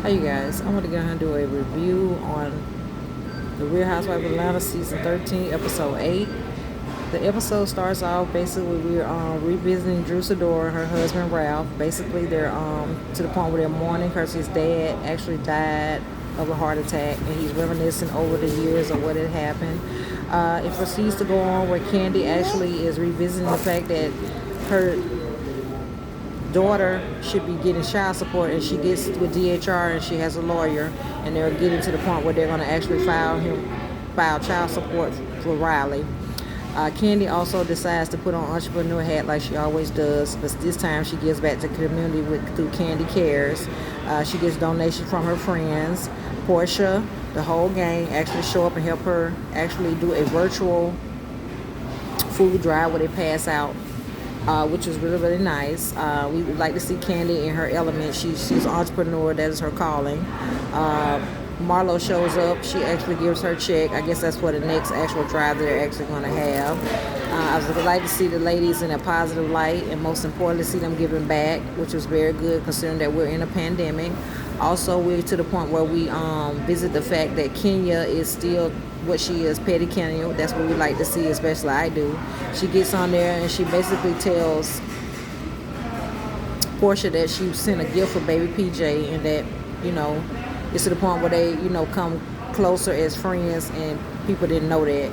Hey you guys, I want to go ahead and do a review on the Real Housewives of Atlanta season 13, episode 8. The episode starts off basically we're revisiting Drew Sidor and her husband Ralph. Basically, they're to the point where they're mourning because his dad actually died of a heart attack, and he's reminiscing over the years of what had happened. It proceeds to go on where Candy actually is revisiting the fact that her daughter should be getting child support, and she gets with DHR and she has a lawyer, and they're getting to the point where they're going to actually file child support for Riley. Candy also decides to put on entrepreneur hat like she always does, but this time she gives back to the community through Candy Cares. She gets donations from her friends. Portia, the whole gang actually show up and help her actually do a virtual food drive where they pass out, which was really, really nice. We would like to see Candy in her element. She's an entrepreneur. That is her calling. Marlo shows up. She actually gives her check. I guess that's for the next actual drive that they're actually going to have. I would like to see the ladies in a positive light, and most importantly, see them giving back, which was very good considering that we're in a pandemic. Also, we're to the point where we visit the fact that Kenya is still what she is, Petty Kenya. That's what we like to see, especially I do. She gets on there and she basically tells Portia that she sent a gift for baby PJ, and that, it's to the point where they, come closer as friends, and people didn't know that.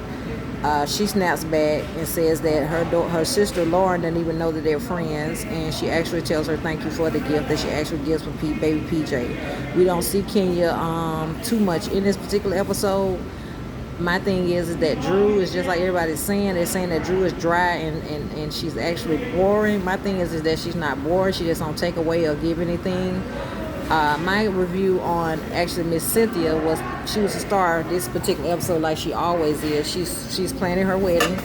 She snaps back and says that her sister Lauren didn't even know that they're friends, and she actually tells her thank you for the gift that she actually gives for baby PJ. We don't see Kenya too much in this particular episode. My thing is that Drew is just like everybody's saying. They're saying that Drew is dry and she's actually boring. My thing is that she's not boring. She just don't take away or give anything. My review on actually Miss Cynthia was she was a star of this particular episode, like she always is. She's planning her wedding.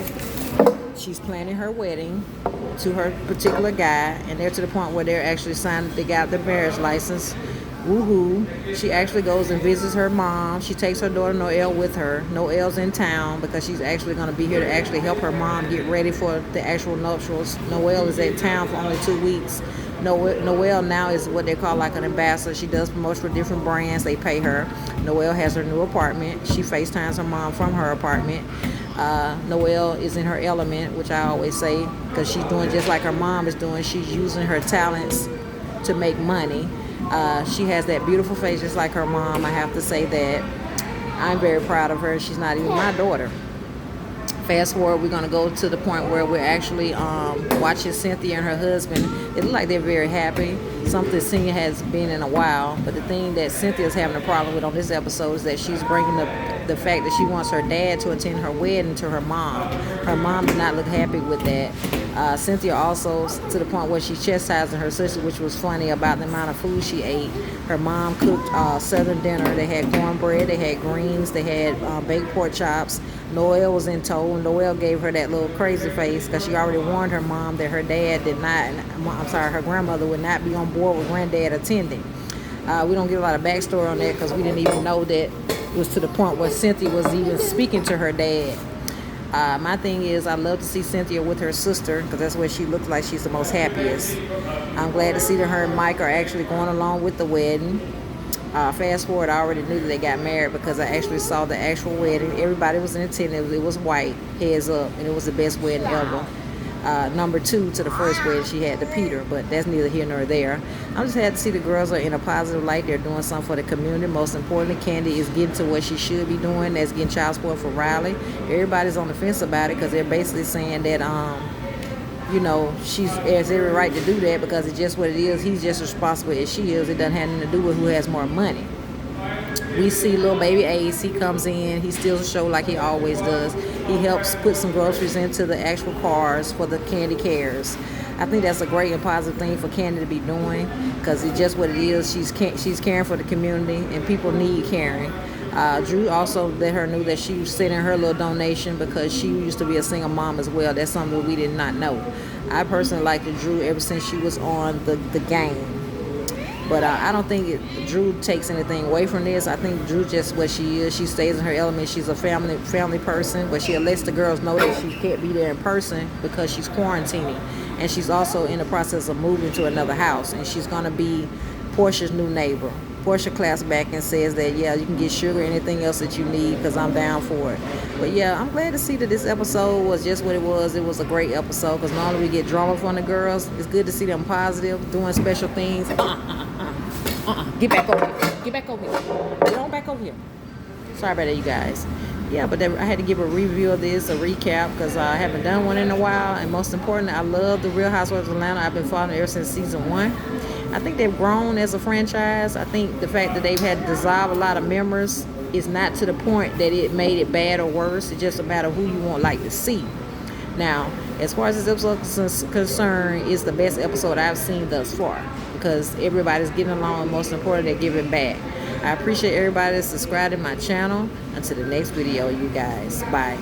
She's planning her wedding to her particular guy, and they're to the point where they're actually signed. They got their marriage license. Woohoo! She actually goes and visits her mom. She takes her daughter Noelle with her. Noelle's in town because she's actually going to be here to actually help her mom get ready for the actual nuptials. Noelle is at town for only 2 weeks. Noelle now is what they call like an ambassador. She does promotion for different brands. They pay her. Noelle has her new apartment. She FaceTimes her mom from her apartment. Noelle is in her element, which I always say, because she's doing just like her mom is doing. She's using her talents to make money. She has that beautiful face just like her mom. I have to say that I'm very proud of her. She's not even my daughter. Fast forward, we're going to go to the point where we're actually watching Cynthia and her husband. It looks like they're very happy. Something Cynthia has been in a while. But the thing that Cynthia's having a problem with on this episode is that she's bringing the fact that she wants her dad to attend her wedding to her mom. Her mom does not look happy with that. Cynthia also to the point where she's chastising her sister, which was funny, about the amount of food she ate. Her mom cooked southern dinner. They had cornbread, they had greens, they had baked pork chops. Noelle was in tow, and Noelle gave her that little crazy face because she already warned her mom that her dad her grandmother would not be on board with granddad attending. We don't get a lot of backstory on that because we didn't even know that it was to the point where Cynthia was even speaking to her dad. My thing is, I love to see Cynthia with her sister because that's where she looks like she's the most happiest. I'm glad to see that her and Mike are actually going along with the wedding. Fast forward, I already knew that they got married because I actually saw the actual wedding. Everybody was in attendance. It was white, heads up, and it was the best wedding ever. Number 2 to the first wedding she had to Peter, but that's neither here nor there. I'm just happy to see the girls are in a positive light. They're doing something for the community. Most importantly, Candy is getting to what she should be doing. That's getting child support for Riley. Everybody's on the fence about it because they're basically saying that she has every right to do that because it's just what it is. He's just responsible as she is. It doesn't have anything to do with who has more money. We see little baby Ace. He comes in. He steals the show like he always does. He helps put some groceries into the actual cars for the Candy Cares. I think that's a great and positive thing for Candy to be doing because it's just what it is. She's caring for the community, and people need caring. Drew also let her know that she was sending her little donation because she used to be a single mom as well. That's something we did not know. I personally liked Drew ever since she was on the game. But I don't think Drew takes anything away from this. I think Drew just what she is. She stays in her element. She's a family person, but she lets the girls know that she can't be there in person because she's quarantining. And she's also in the process of moving to another house. And she's going to be Portia's new neighbor. Portia claps back and says that, yeah, you can get sugar, anything else that you need, because I'm down for it. But yeah, I'm glad to see that this episode was just what it was. It was a great episode, because normally we get drama from the girls. It's good to see them positive, doing special things. Get back over here. Get back over here. Get on back over here. Sorry about that, you guys. Yeah, but I had to give a review of this, a recap, because I haven't done one in a while. And most importantly, I love the Real Housewives of Atlanta. I've been following ever since season 1. I think they've grown as a franchise. I think the fact that they've had to dissolve a lot of members is not to the point that it made it bad or worse. It's just a matter of who you want to see. Now, as far as this episode is concerned, it's the best episode I've seen thus far, because everybody's getting along, and most importantly, they're giving back. I appreciate everybody that's subscribed to my channel. Until the next video, you guys. Bye.